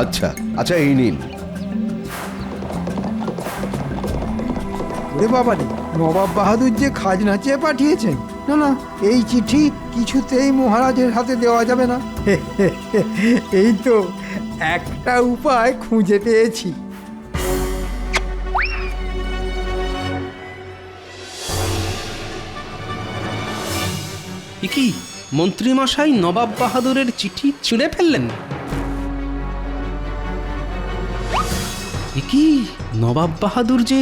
আচ্ছা আচ্ছা, এই নিন। ওরে বাবা রে, নবাব বাহাদুর যে খাজনা চেয়ে পাঠিয়েছেন। না না, এই চিঠি কিছুতেই মহারাজের হাতে দেওয়া যাবে না। এই তো একটা উপায় খুঁজে পেয়েছি। এ কি মন্ত্রীমশাই নবাব বাহাদুরের চিঠি ছিঁড়ে ফেললেন? এ কি নবাব বাহাদুর যে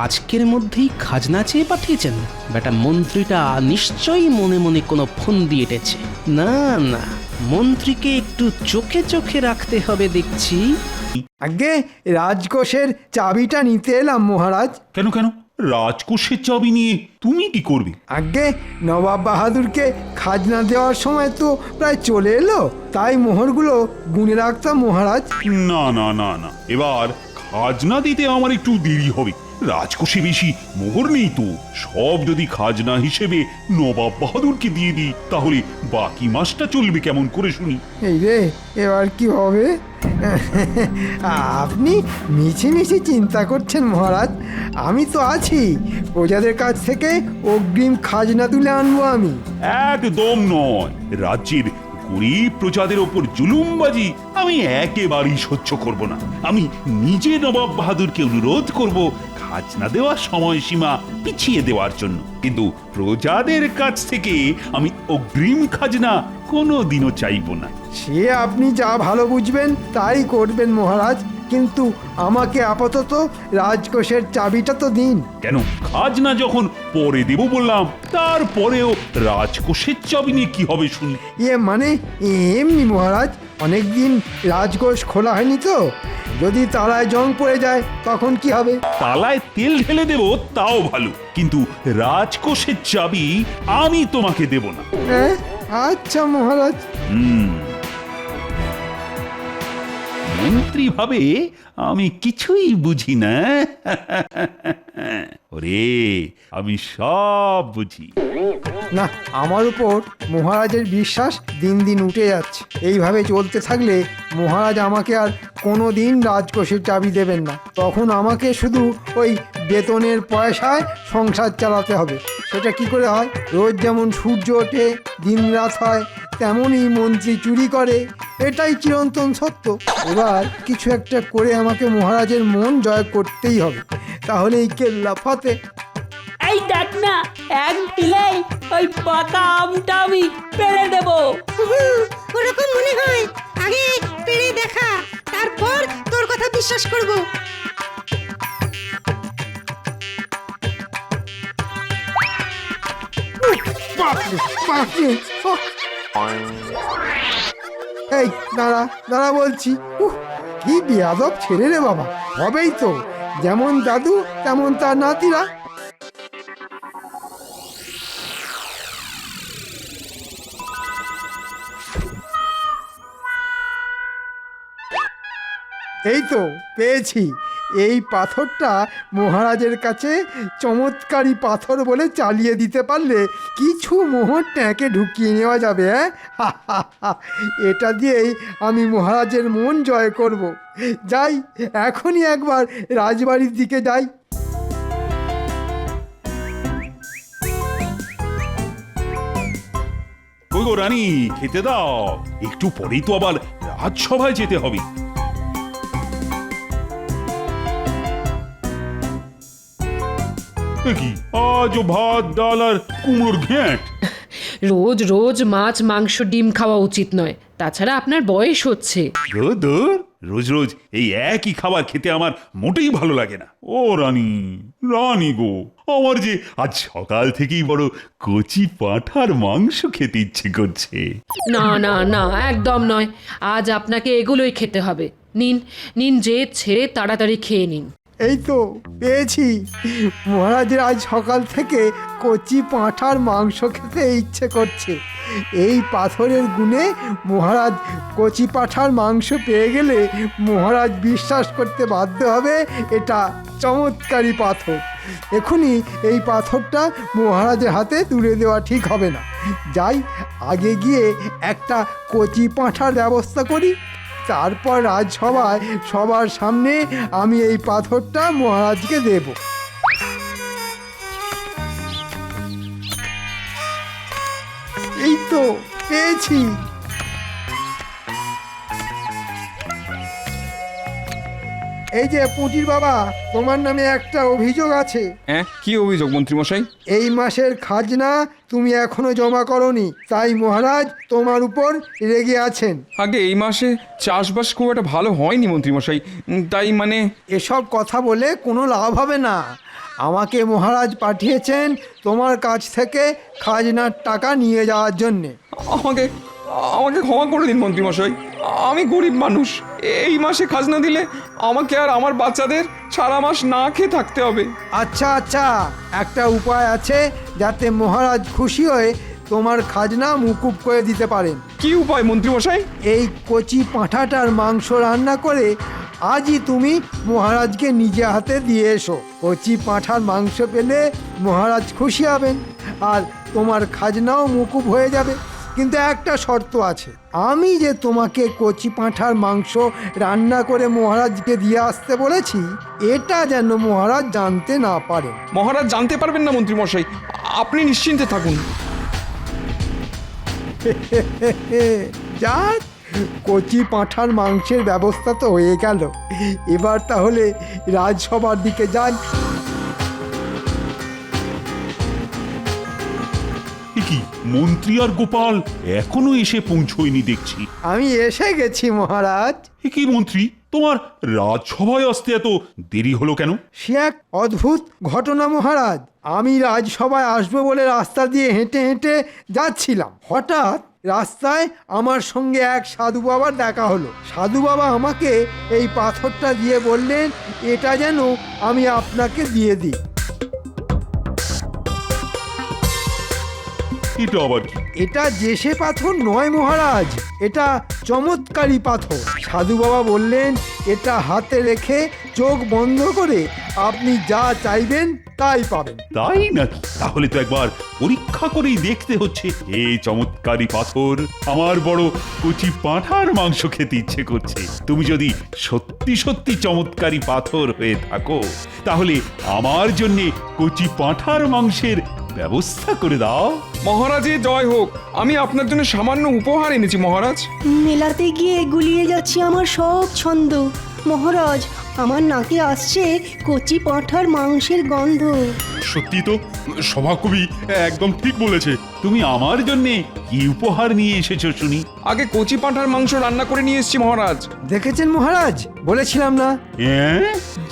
আজকের মধ্যেই খাজনা চেয়ে পাঠিয়েছেন? বেটা মন্ত্রীটা নিশ্চয়ই মনে মনে কোনো ফন্দি এঁটেছে। না না, মন্ত্রীকে একটু চোখে চোখে রাখতে হবে দেখছি। আগে রাজকোষের চাবিটা নিতে এলাম মহারাজ। কেন কেন, রাজকোষের চাবি নিয়ে তুমি কি করবে? আগে নবাব বাহাদুরকে খাজনা দেওয়ার সময় তো প্রায় চলে এলো, তাই মোহরগুলো গুনে রাখতাম মহারাজ। না না না না, এবার খাজনা দিতে আমার একটু দেরি হবে। রাজকোষে বেশি মোহর নেই তো। সব যদি খাজনা হিসেবে নবাব বাহাদুরকে দিয়ে দিই, তাহলে বাকি মাসটা চলবে কেমন করে শুনি? এই রে, এবার কি হবে? আপনি মিছি মিছি চিন্তা করছেন মহারাজ, আমি তো আছি। প্রজাদের কাছ থেকে অগ্রিম খাজনা তুলে আনবো আমি। একদম নয়, রাজ্যের গরিব প্রজাদের ওপর জুলুমবাজি আমি একেবারেই সহ্য করব না। আমি নিজে নবাব বাহাদুরকে অনুরোধ করব খাজনা দেওয়ার সময়সীমা পিছিয়ে দেওয়ার জন্য, কিন্তু প্রজাদের কাছ থেকে আমি অগ্রিম খাজনা কোনোদিনও চাইব না। সে আপনি যা ভালো বুঝবেন তাই করবেন মহারাজ, কিন্তু আমাকে আপাতত রাজকোষের চাবিটা তো দিন। কেন, খাজনা যখন পরে দেব বললাম, তারপরেও রাজকোষের চাবি নিয়ে কি হবে শুনি? মানে এমনি মহারাজ, অনেকদিন রাজকোষ খোলা হয়নি তো, যদি তালায় জং পড়ে যায় তখন কি হবে? তালায় তেল ঢেলে দেব তাও ভালো, কিন্তু রাজকোষের চাবি আমি তোমাকে দেব না। হ্যাঁ, আচ্ছা মহারাজ। মন্ত্রী ভাবে আমি কিছুই বুঝি না। ওরে, আমি সব বুঝি। না, আমার উপর মহারাজের বিশ্বাস দিন দিন উঠে যাচ্ছে। এইভাবে চলতে থাকলে মহারাজ আমাকে আর কোনো দিন রাজকোষের চাবি দেবেন না। তখন আমাকে শুধু ওই বেতনের পয়সায় সংসার চালাতে হবে। সেটা কি করে হয়? রোজ যেমন সূর্য ওঠে দিন রাত হয়, তেমনই মন্ত্রী চুরি করে, এটাই চিরন্তন সত্য। এবার কিছু একটা করে আমাকে মহারাজের মন জয় করতেই হবে, তাহলে এই কেল্লা ফতে। এই দেখ না, এক ঢিলেই ওই পাকা আমটা আমি পেড়ে দেবো। ওরকম মনে হয়, আগে পেড়ে দেখা, তারপর তোর কথা বিশ্বাস করব। এই দাঁড়া দাঁড়া বলছি। কি বেয়াদব ছেলে রে বাবা। হবেই তো, যেমন দাদু তেমন তার নাতিরা। এই তো পেয়েছি। এই পাথরটা মহারাজের কাছে চমৎকারী পাথর বলে চালিয়ে দিতে পারলে কিছু মোহর ট্যাঁকে ঢুকিয়ে নেওয়া যাবে। এটা দিয়েই আমি মহারাজের মন জয় করব। যাই, এখনই একবার রাজবাড়ির দিকে যাই। কই গো রানী, খেতে দাও। একটু পরেই তো আবার রাজসভায় যেতে হবে। কি আজও ভাত ডাল আর কুমড়োর ঘ্যাঁট? রোজ রোজ মাছ মাংস ডিম খাওয়া উচিত নয়, তাছাড়া আপনার বয়স হচ্ছে। রোজ রোজ এই একই খাবার খেতে আমার মোটেই ভালো লাগে না। ও রানী, রানী গো, আমার যে আজ সকাল থেকেই বড় কচি পাঁঠার মাংস খেতে ইচ্ছে করছে। না না না, একদম নয়। আজ আপনাকে এগুলোই খেতে হবে। নিন নিন, জেদ ছেড়ে তাড়াতাড়ি খেয়ে নিন। এই তো পেয়েছি। মহারাজের আজ সকাল থেকে কচি পাঁঠার মাংস খেতে ইচ্ছে করছে। এই পাথরের গুণে মহারাজ কচি পাঁঠার মাংস পেয়ে গেলে মহারাজ বিশ্বাস করতে বাধ্য হবে এটা চমৎকারী পাথর। এখনই এই পাথরটা মহারাজের হাতে তুলে দেওয়া ঠিক হবে না। যাই, আগে গিয়ে একটা কচি পাঁঠার ব্যবস্থা করি, তারপর রাজসভায় সবার সামনে আমি এই পাথরটা মহারাজকে দেব। এই তো পেয়েছি। এই যে পুঁটির বাবা, তোমার নামে একটা অভিযোগ আছে। হ্যাঁ, কি অভিযোগ মন্ত্রীমশাই? এই মাসের খাজনা তুমি এখনো জমা করনি, তাই মহারাজ তোমার উপর রেগে আছেন। আগে এই মাসে চাষবাস খুব একটা ভালো হয়নি মন্ত্রীমশাই, তাই মানে এসব কথা বলে কোনো লাভ হবে না। আমাকে মহারাজ পাঠিয়েছেন তোমার কাছ থেকে খাজনার টাকা নিয়ে যাওয়ার জন্যে। আমাকে আমাকে ক্ষমা করে দিন মন্ত্রীমশাই, আমি গরিব মানুষ। এই মাসে খাজনা দিলে আমাকে আর আমার বাচ্চাদের সারা মাস না খেয়ে থাকতে হবে। আচ্ছা আচ্ছা, একটা উপায় আছে যাতে মহারাজ খুশি হয়ে তোমার খাজনা মুকুব করে দিতে পারেন। কি উপায় মন্ত্রীমশাই? এই কচি পাঁঠাটার মাংস রান্না করে আজই তুমি মহারাজকে নিজে হাতে দিয়ে এসো। কচি পাঁঠার মাংস পেলে মহারাজ খুশি হবেন আর তোমার খাজনাও মুকুব হয়ে যাবে। কিন্তু একটা শর্ত আছে, আমি যে তোমাকে কচি পাঁঠার মাংস রান্না করে মহারাজকে দিয়ে আসতে বলেছি, এটা যেন মহারাজ জানতে না পারেন। মহারাজ জানতে পারবেন না মন্ত্রীমশাই, আপনি নিশ্চিন্তে থাকুন। যাক, কচি পাঁঠার মাংসের ব্যবস্থা তো হয়ে গেল। এবার তাহলে রাজসভার দিকে যান। কি মন্ত্রী আর গোপাল এখনো এসে পৌঁছয়নি দেখছি। আমি এসে গেছি মহারাজ। কি মন্ত্রী, তোমার রাজসভায় আসতে এত দেরি হলো কেন? সে এক অদ্ভুত ঘটনা মহারাজ। আমি রাজসভায় আসবো বলে রাস্তা দিয়ে হেঁটে হেঁটে যাচ্ছিলাম। হঠাৎ রাস্তায় আমার সঙ্গে এক সাধু বাবার দেখা হলো। সাধু বাবা আমাকে এই পাথরটা দিয়ে বললেন, এটা যেন আমি আপনাকে দিয়ে দিই। এটা আবার কি? এটা যেসে পাথর নয় মহারাজ, এটা চমৎকারী পাথর। সাধু বাবা বললেন, এটা হাতে রেখে চোখ বন্ধ করে আপনি যা চাইবেন তাই পাবেন। তাই নাকি? তাহলে তো একবার পরীক্ষা করেই দেখতে হচ্ছে। এই চমৎকারী পাথর, আমার বড় কচি পাঁঠার মাংস খেতে ইচ্ছে করছে। তুমি যদি সত্যি সত্যি চমৎকারী পাথর হয়ে থাকো, তাহলে আমার জন্যে কচি পাঁঠার মাংসের ব্যবস্থা করে দাও। মহারাজের জয় হোক, আমি আপনার জন্য সামান্য উপহার এনেছি মহারাজ। মেলাতে গিয়ে গুলিয়ে যাচ্ছে আমার সব ছন্দ। মহারাজ, আমার নাকে আসছে কচি পাঁঠার মাংসের গন্ধ। সত্যি তো, সভাকবি একদম ঠিক বলেছে। তুমি আমার জন্যে কি উপহার নিয়ে এসেছো শুনি? আগে কচি পাঁঠার মাংস রান্না করে নিয়ে এসেছি মহারাজ। দেখেছেন মহারাজ, বলেছিলাম না? হ্যাঁ,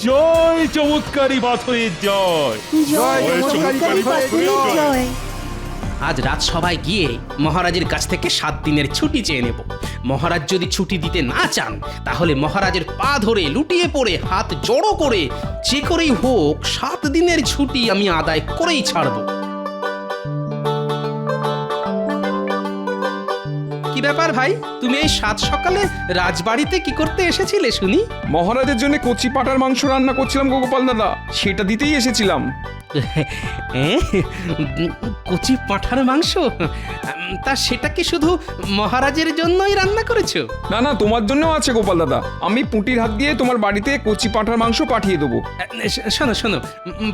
জয় চমৎকারী পাথরের জয়। জয় চমৎকারী পাথরের জয়। আজ রাজসভায় গিয়ে মহারাজের কাছ থেকে 7 দিনের ছুটি চেয়ে নেব। মহারাজ যদি ছুটি দিতে না চান, তাহলে মহারাজের পা ধরে লুটিয়ে পড়ে হাত জড়ো করে যে করেই হোক 7 দিনের ছুটি আমি আদায় করেই ছাড়ব। কি ব্যাপার ভাই, তুমি এই 7 সকালে রাজবাড়িতে কি করতে এসেছিলে শুনি? মহারাজের জন্য কচি পাঁঠার মাংস রান্না করছিলাম গোপাল দাদা, সেটা দিতেই এসেছিলাম। কচি পাঁঠার মাংস? তা সেটা কি শুধু মহারাজের জন্যই রান্না করেছো? না না, তোমার জন্যও আছে গোপাল দাদা। আমি পুঁটির হাত দিয়ে তোমার বাড়িতে কচি পাঁঠার মাংস পাঠিয়ে দেবো। শোনো শোনো,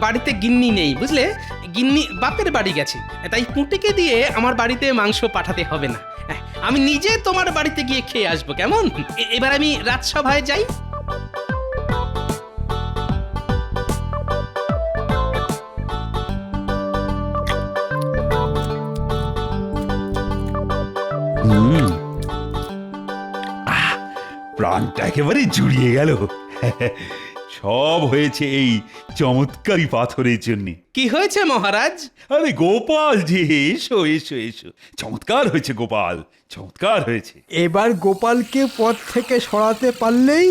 বাড়িতে গিন্নি নেই বুঝলে, গিন্নি বাপের বাড়ি গেছে, তাই পুঁটিকে দিয়ে আমার বাড়িতে মাংস পাঠাতে হবে না। আমি নিজে তোমার বাড়িতে গিয়ে খেয়ে আসবো, কেমন? এবার আমি রাজসভায় যাই। প্রাণটা একেবারে জুড়িয়ে গেল। সব হয়েছে এই চমৎকারী পাথরের জন্য। কি হয়েছে মহারাজ? আরে গোপাল যে, এসো এসো এসো। চমৎকার হয়েছে গোপাল, চমৎকার হয়েছে। এবার গোপালকে পথ থেকে সরাতে পারলেই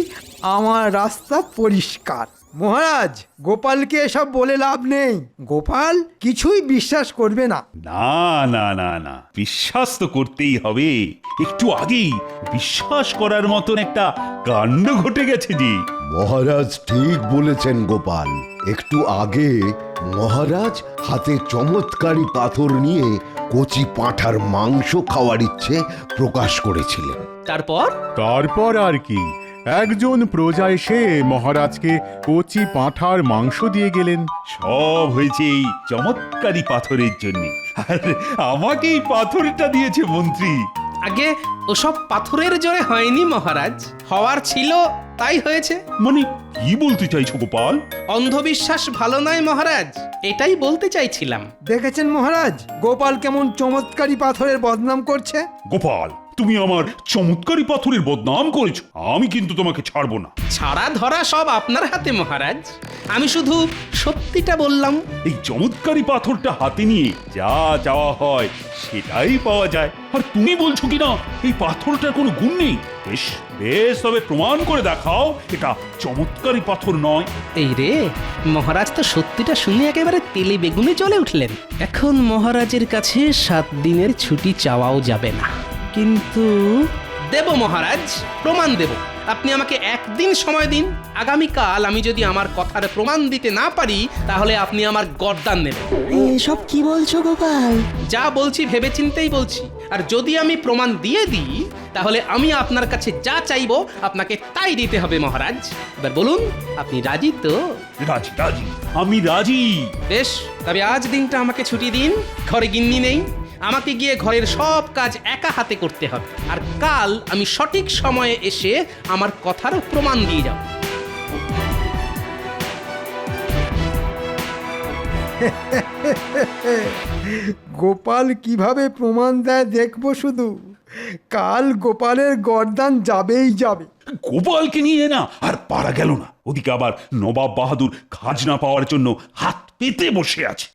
আমার রাস্তা পরিষ্কার। মহারাজ, গোপালকে এসব বলে লাভ নেই। গোপাল কিছুই বিশ্বাস করবে না। না না না না, বিশ্বাস তো করতেই হবে। একটু আগেই বিশ্বাস করার মতন একটা কাণ্ড ঘটে গেছে যে। মহারাজ ঠিক বলেছেন গোপাল। একটু আগে মহারাজ হাতে চমৎকারী পাথর নিয়ে কচি পাঁঠার মাংস খাওয়ার ইচ্ছে প্রকাশ করেছিলেন। তারপর তারপর আর কি, একজন প্রজা এসে মহারাজকে কচি পাঁঠার মাংস দিয়ে গেলেন। সব হয়েছে এই চমৎকারী পাথরের জন্য। আর আমাকে এই পাথরটা দিয়েছে মন্ত্রী। আগে ওসব পাথরের জোরে হয়নি মহারাজ, হওয়ার ছিল তাই হয়েছে। মানে কি বলতে চাইছো গোপাল? অন্ধবিশ্বাস ভালো নয় মহারাজ, এটাই বলতে চাইছিলাম। দেখেছেন মহারাজ, গোপাল কেমন চমৎকারী পাথরের বদনাম করছে। গোপাল, তুমি আমার চমৎকারী পাথরের বদনাম করেছো, আমি কিন্তু তোমাকে ছাড়বো না। ছাড়া ধরা সব আপনার হাতে মহারাজ, আমি শুধু সত্যিটা বললাম। এই চমৎকারী পাথরটা হাতে নিয়ে যা চাওয়া হয় সেটাই পাওয়া যায়। আর তুমি বলছো কিনা এই পাথরটার কোনো গুণ নেই। বেশ বেশ, তবে প্রমাণ করে দেখাও এটা চমৎকারী পাথর নয়। এই রে, মহারাজ তো সত্যিটা শুনে একেবারে তেলে বেগুনে জ্বলে উঠলেন। এখন মহারাজের কাছে 7 দিনের ছুটি চাওয়াও যাবে না, কিন্তু দেব মহারাজ, প্রমাণ দেব। আপনি আমাকে 1 দিন সময় দিন। আগামীকাল আমি যদি আমার কথার প্রমাণ দিতে না পারি তাহলে আপনি আমার গর্দান নেবেন। এসব কি বলছো গোপাল? যা বলছি ভেবেচিন্তেই বলছি। আর যদি আমি প্রমাণ দিয়ে দিই তাহলে আমি আপনার কাছে যা চাইবো আপনাকে তাই দিতে হবে মহারাজ। এবার বলুন, আপনি রাজি তো? রাজি রাজি, আমি রাজি। বেশ, তবে আজ দিনটা আমাকে ছুটি দিন। ঘরে গিন্নি নেই, আমাকে গিয়ে ঘরের সব কাজ একা হাতে করতে হবে। আর কাল আমি সঠিক সময়ে এসে আমার কথার প্রমাণ দিয়ে যাব। গোপাল কিভাবে প্রমাণ দেয় দেখবো শুধু। কাল গোপালের গর্দান যাবেই যাবে। গোপালকে নিয়ে না আর পারা গেল না। ওদিকে আবার নবাব বাহাদুর খাজনা পাওয়ার জন্য হাত পেতে বসে আছে।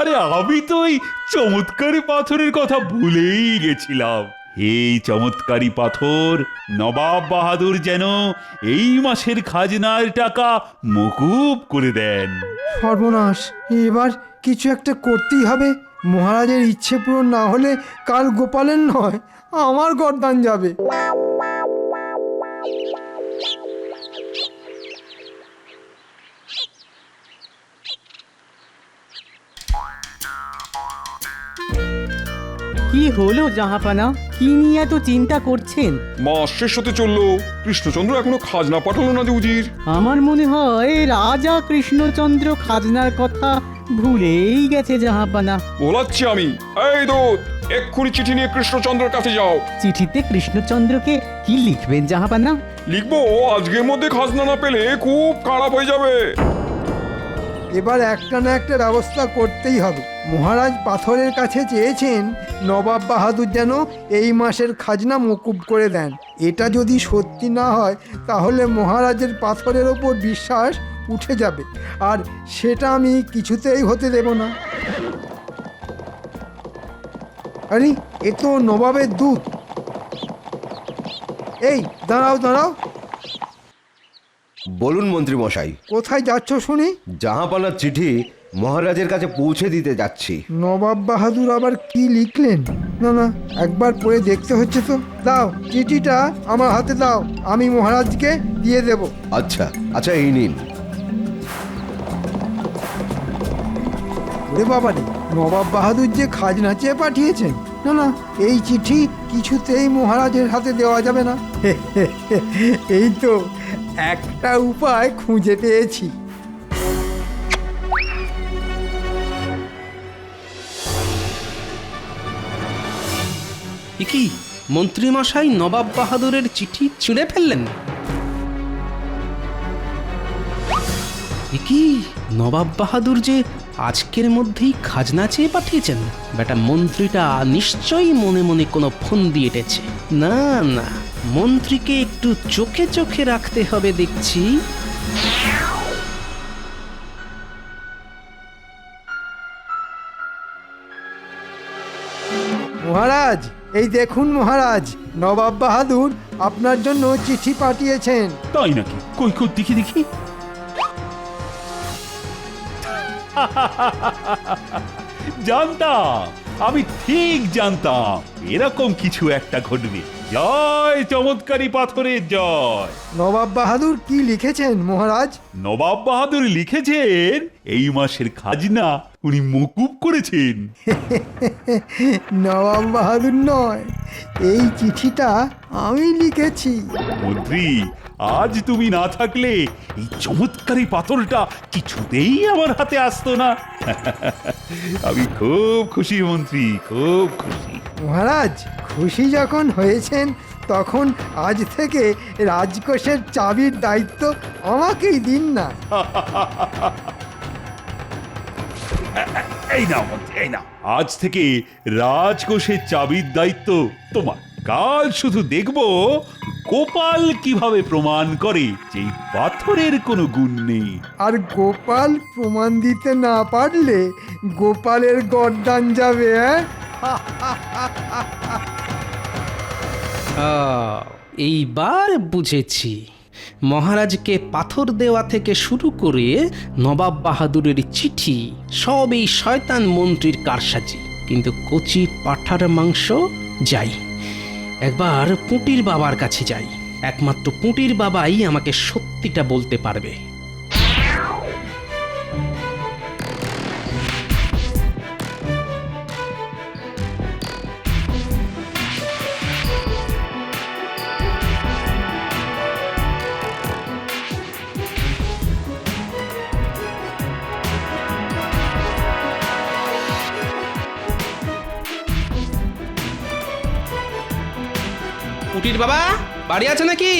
আরে আমি তো এই চমৎকারী পাথরের কথা ভুলেই গেছিলাম। এই চমৎকারী পাথর নবাব বাহাদুর যেন এই মাসের খাজনার টাকা মকুব করে দেন। সর্বনাশ, এবার কিছু একটা করতেই হবে। মহারাজের ইচ্ছে পূরণ না হলে কাল গোপালের নয়, আমার গর্দান যাবে। কি হলো জাহাপানা? কি নিয়ে এত চিন্তা করছেন? মাস শেষ হতে চললো, কৃষ্ণচন্দ্র এখনো খাজনা পাঠালো না যে উজির। আমার মনে হয় রাজা কৃষ্ণচন্দ্র খাজনার কথা ভুলেই গেছে জাহাপানা। বলাচ্ছি আমি। এই দূত, এক্ষুনি চিঠি নিয়ে কৃষ্ণচন্দ্রের কাছে যাও। চিঠিতে কৃষ্ণচন্দ্রকে কি লিখবেন জাহাপানা? লিখবো, আজকের মধ্যে খাজনা না পেলে খুব খারাপ হয়ে যাবে। এবার একটা না একটা ব্যবস্থা করতেই হবে। মহারাজ পাথরের কাছে চেয়েছেন নবাব বাহাদুর যেন এই মাসের খাজনা মকুব করে দেন। এটা যদি সত্যি না হয় তাহলে মহারাজের পাথরের ওপর বিশ্বাস উঠে যাবে, আর সেটা আমি কিছুতেই হতে দেব না। আরে, এ তো নবাবের দূত। এই দাঁড়াও দাঁড়াও। বলুন মন্ত্রী মশাই। কোথায় যাচ্ছ শুনি? জাহাপানার চিঠি মহারাজের কাছে পৌঁছে দিতে যাচ্ছি। নবাব বাহাদুর আবার কি লিখলেন? না না, একবার পড়ে দেখতে হচ্ছে তো। দাও, চিঠিটা আমার হাতে দাও, আমি মহারাজকে দিয়ে দেব। আচ্ছা আচ্ছা, এই নিন। ওরে বাবারে, নবাব বাহাদুর যে খাজনা চেয়ে পাঠিয়েছেন। না না, এই চিঠি কিছুতেই মহারাজের হাতে দেওয়া যাবে না। এই তো একটা উপায় খুঁজে পেয়েছি। কি মন্ত্রীমশাই নবাব বাহাদুরের চিঠি ছিঁড়ে ফেললেন? কি নবাব বাহাদুর যে আজকের মধ্যেই খাজনা চেয়ে পাঠিয়েছেন? বেটা মন্ত্রীটা নিশ্চয়ই মনে মনে কোনো ফন্দি এঁটেছে। না না, মন্ত্রীকে একটু চোখে চোখে রাখতে হবে দেখছি। মহারাজ, এই দেখুন মহারাজ, নবাব বাহাদুর আপনার জন্য চিঠি পাঠিয়েছেন। তাই নাকি? কই কই দেখি দেখি। জানতাম আমি ঠিক জানতাম এরকম কিছু একটা ঘটবে। জয় চমৎকারী পাথরের জয়। নবাব বাহাদুর কি লিখেছেন মহারাজ? নবাব বাহাদুর লিখেছেন এই মাসের খাজনা উনি মকুব করেছেন। নবাব বাহাদুর নয়, এই চিঠিটা আমি লিখেছি। মন্ত্রী, আজ তুমি না থাকলে এই চমৎকারী পাথরটা কিছুতেই আমার হাতে আসতো না। আমি খুব খুশি মন্ত্রী, খুব খুশি। মহারাজ খুশি যখন হয়েছেন তখন আজ থেকে রাজকোষের চাবির দায়িত্ব আমাকেই দিন না। এই নাও মন্ত্রী, এই নাও। আজ থেকে রাজকোষের চাবির দায়িত্ব তোমার। কাল শুধু দেখবো গোপাল কিভাবে প্রমাণ করে যে এই পাথরের কোনো গুণ নেই। আর গোপাল প্রমাণ দিতে না পারলে গোপালের গর্দান যাবে। এইবার বুঝেছি মহারাজকে পাথর দেওয়া থেকে শুরু করে নবাব বাহাদুরের চিঠি সব এই শয়তান মন্ত্রীর কারসাজি। কিন্তু কচি পাঁঠার মাংস, যাই একবার পুঁটির বাবার কাছে যাই। একমাত্র পুঁটির বাবাই আমাকে সত্যিটা বলতে পারবে। পুটির বাবা বাড়ি আছে নাকি?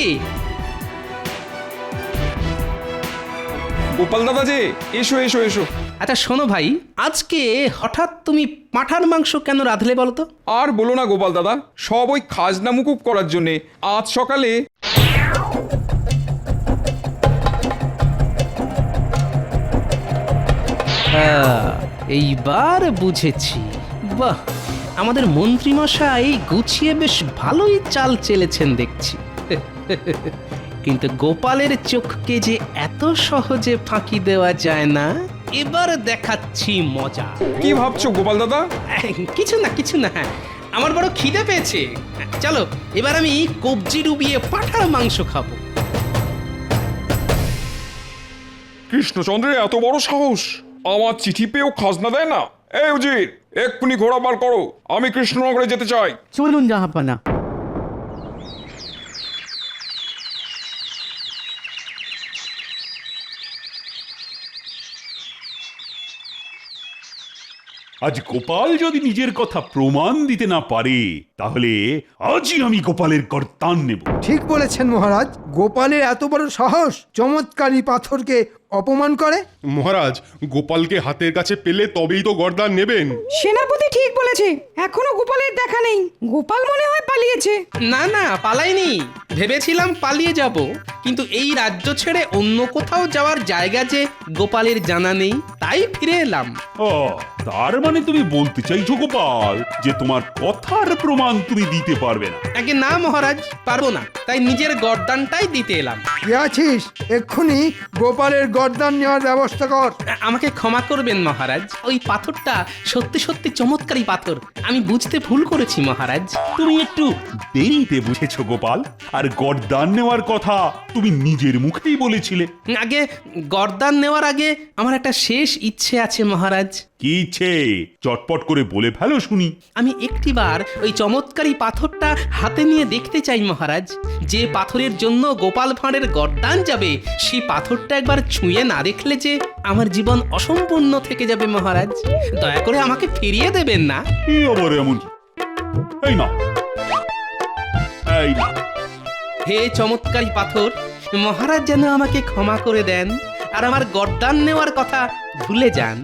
গোপাল দাদা যে, এসো এসো এসো। আচ্ছা শোনো ভাই, আজকে হঠাৎ তুমি পাঁঠার মাংস কেন রাঁধলে বলো তো? আর বলো না গোপাল দাদা, সব ওই খাজনা মুকুব করার জন্যে। আজ সকালে এইবার বুঝেছি। বাহ, আমাদের মন্ত্রীমশাই গুছিয়ে বেশ ভালোই চাল চেলেছেন দেখছি। কিন্তু গোপালের চোখকে যে এত সহজে ফাঁকি দেওয়া যায় না, এবার দেখাচ্ছি মজা। কি ভাবছো গোপাল দাদা? কিছু না কিছু না, আমার বড় খিদে পেয়েছে। চলো এবার আমি কবজি ডুবিয়ে পাঁঠার মাংস খাবো। কৃষ্ণচন্দ্রের এত বড় সাহস, আমার চিঠি পেয়েও খাজনা দেয় না। এই উজির, এক্ষুনি ঘোড়া বার করো, আমি কৃষ্ণনগরে যেতে চাই। চলুন জাহাপানা। আজ গোপাল যদি নিজের কথা প্রমাণ দিতে না পারে, তাহলে আজই আমি গোপালের গর্দান নেব। ঠিক বলেছেন মহারাজ, গোপালের এত বড় সাহস চমৎকারী পাথরকে অপমান করে। মহারাজ, গোপালকে হাতের কাছে পেলে তবেই তো গর্দান নেবেন। সেনাপতি ঠিক বলেছে, এখনো গোপালের দেখা নেই। গোপাল মনে হয় পালিয়েছে। না না, পালাইনি। ভেবেছিলাম পালিয়ে যাব, কিন্তু এই রাজ্য ছেড়ে অন্য কোথাও যাওয়ার জায়গা যে গোপালের জানা নেই, তাই ফিরে এলাম। ও, তার মানে তুমি বলতে চাইছো গোপাল যে তোমার কথার প্রমাণ তুমি দিতে পারবে না? আগে না মহারাজ, পারবো না, তাই নিজের গর্দানটাই দিতে এলাম। কে আছিস? এক্ষুনি গোপালের গর্দান নেওয়ার ব্যবস্থা কর। আমাকে ক্ষমা করবেন মহারাজ, ওই পাথরটা সত্যি সত্যি চমৎকারী পাথর, আমি বুঝতে ভুল করেছি মহারাজ। তুমি একটু দেরিতে বুঝেছো গোপাল, আর গর্দান নেওয়ার কথা তুমি নিজের মুখেই বলেছিলে। আগে গর্দান নেওয়ার আগে আমার একটা শেষ ইচ্ছে আছে মহারাজ। কি ইচ্ছে? চটপট করে বলে ফেলো শুনি। আমি একটিবার ওই চমৎকারী পাথরটা হাতে নিয়ে দেখতে চাই মহারাজ। যে পাথরের জন্য গোপাল ভাঁড়ের গর্দান যাবে, সেই পাথরটা একবার ছুঁয়ে না দেখলে যে আমার জীবন অসম্পূর্ণ থেকে যাবে মহারাজ। দয়া করে আমাকে ফিরিয়ে দেবেন না। কি আবার এমন? এই না, এই না। হে চমৎকারী পাথর, মহারাজ যেন আমাকে ক্ষমা করে দেন আর আমার গর্দান নেওয়ার কথা ভুলে যান।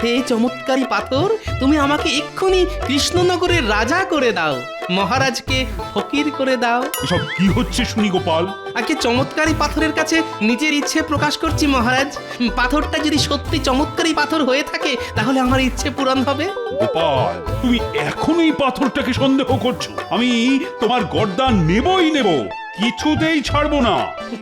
হে চমৎকারী পাথর, তুমি আমাকে এক্ষুনি কৃষ্ণনগরের রাজা করে দাও, মহারাজকে ফকির করে দাও। এসব কি হচ্ছে শুনি গোপাল? আগে চমৎকারী পাথরের কাছে নিজের ইচ্ছে প্রকাশ করছি মহারাজ। পাথরটা যদি সত্যি চমৎকারী পাথর হয়ে থাকে, তাহলে আমার ইচ্ছে পূরণ হবে। গোপাল, তুমি এখনো এই পাথরটাকে সন্দেহ করছো? আমি তোমার গর্দান নেবই নেব। কিছুতেই ছাড়বো না।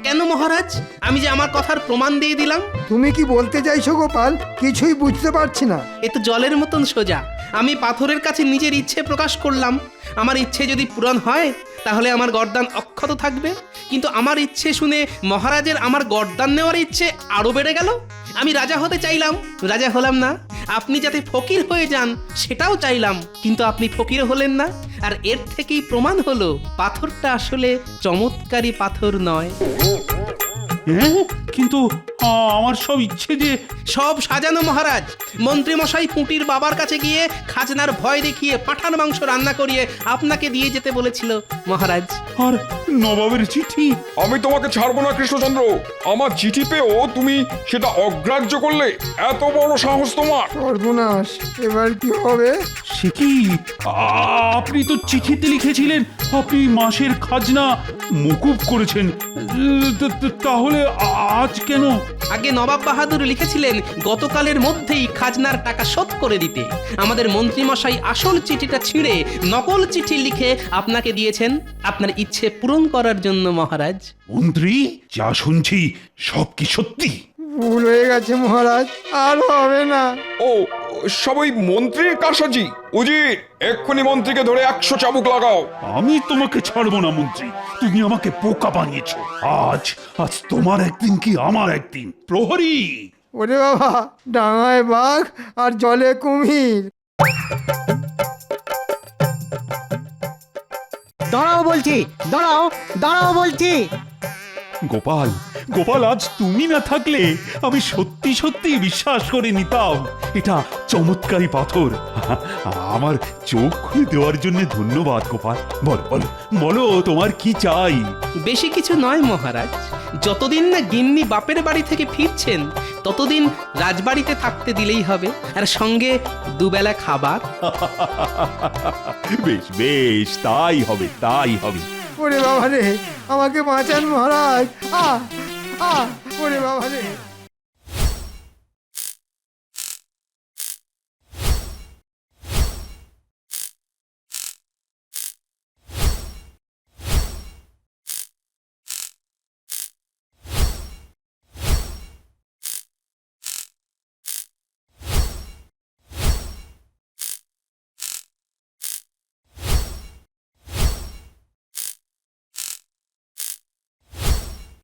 কেন মহারাজ? আমি যে আমার কথার প্রমাণ দিয়ে দিলাম। তুমি কি বলতে চাইছো গোপাল? কিছুই বুঝতে পারছি না। এ তো জলের মতন সোজা। আমি পাথরের কাছে নিজের ইচ্ছে প্রকাশ করলাম। আমার ইচ্ছে যদি পূরণ হয় তাহলে আমার গর্দান অক্ষত থাকবে, কিন্তু আমার ইচ্ছে শুনে মহারাজের আমার গর্দান নেওয়ার ইচ্ছে আরো বেড়ে গেল। আমি রাজা হতে চাইলাম, রাজা হলাম না। আপনি যাতে ফকির হয়ে যান সেটাও চাইলাম, কিন্তু আপনি ফকির হলেন না। আর এর থেকেই প্রমাণ হলো পাথরটা আসলে চমৎকারী পাথর নয়। হ্যাঁ, কিন্তু আমার সব ইচ্ছে যে সব সাজানো মহারাজ। মন্ত্রী মশাই পুঁটির বাবার কাছে গিয়ে খাজনার ভয় দেখিয়ে পাঁঠার মাংস রান্না করিয়ে আপনাকে দিয়ে যেতে বলেছিল মহারাজ। আর নবাবের চিঠি। আমি তোমাকে ছাড়বো না কৃষ্ণচন্দ্র। আমার চিঠি পেয়েও তুমি সেটা অগ্রাহ্য করলে, এত বড় সাহস তোমার! সর্বনাশ, এবার কি হবে? সে কি? আপনি তো চিঠিতে লিখেছিলেন আপনি মাসের খাজনা মকুব করেছেন। তাহলে আজ কেন? আগে নবাব বাহাদুর লিখেছিলেন গতকালের মধ্যেই খাজনার টাকা শোধ করে দিতে। আমাদের মন্ত্রী মশাই আসল চিঠিটা ছিঁড়ে নকল চিঠি লিখে আপনাকে দিয়েছেন আপনার ইচ্ছে পূরণ করার জন্য মহারাজ। মন্ত্রী, যা শুনছি সব কি সত্যি? ভুল হয়ে গেছে মহারাজ, আর হবে না। ও, সব ওই মন্ত্রীর কারসাজি। উজির, এক্ষুনি মন্ত্রীকে ধরে 100 চাবুক লাগাও। আমি তোমাকে ছাড়বো না মন্ত্রী। তুমি আমাকে বোকা বানিয়েছো। আজ আজ তোমার একদিন কি আমার একদিন। প্রহরী! ওরে বাবা, ডাঙায় বাঘ আর জলে কুমির। দাঁড়াও বলছি, দাঁড়াও, দাঁড়াও বলছি। গোপাল, গোপাল, আজ তুমি না থাকলে আমি সত্যি সত্যি বিশ্বাস করে নিতাম এটা চমৎকারী পাথর। আমার চোখ খুলে দেওয়ার জন্য ধন্যবাদ গোপাল। বলো বলো বলো, তোমার কি চাই? বেশি কিছু নয় মহারাজ। যতদিন না গিন্নি বাপের বাড়ি থেকে ফিরছেন ততদিন রাজবাড়িতে থাকতে দিলেই হবে, আর সঙ্গে দুবেলা খাবার। বেশ বেশ, তাই হবে তাই হবে। ওরে বাবা রে, আমাকে বাঁচান মহারাজ। ওরে বাবা রে।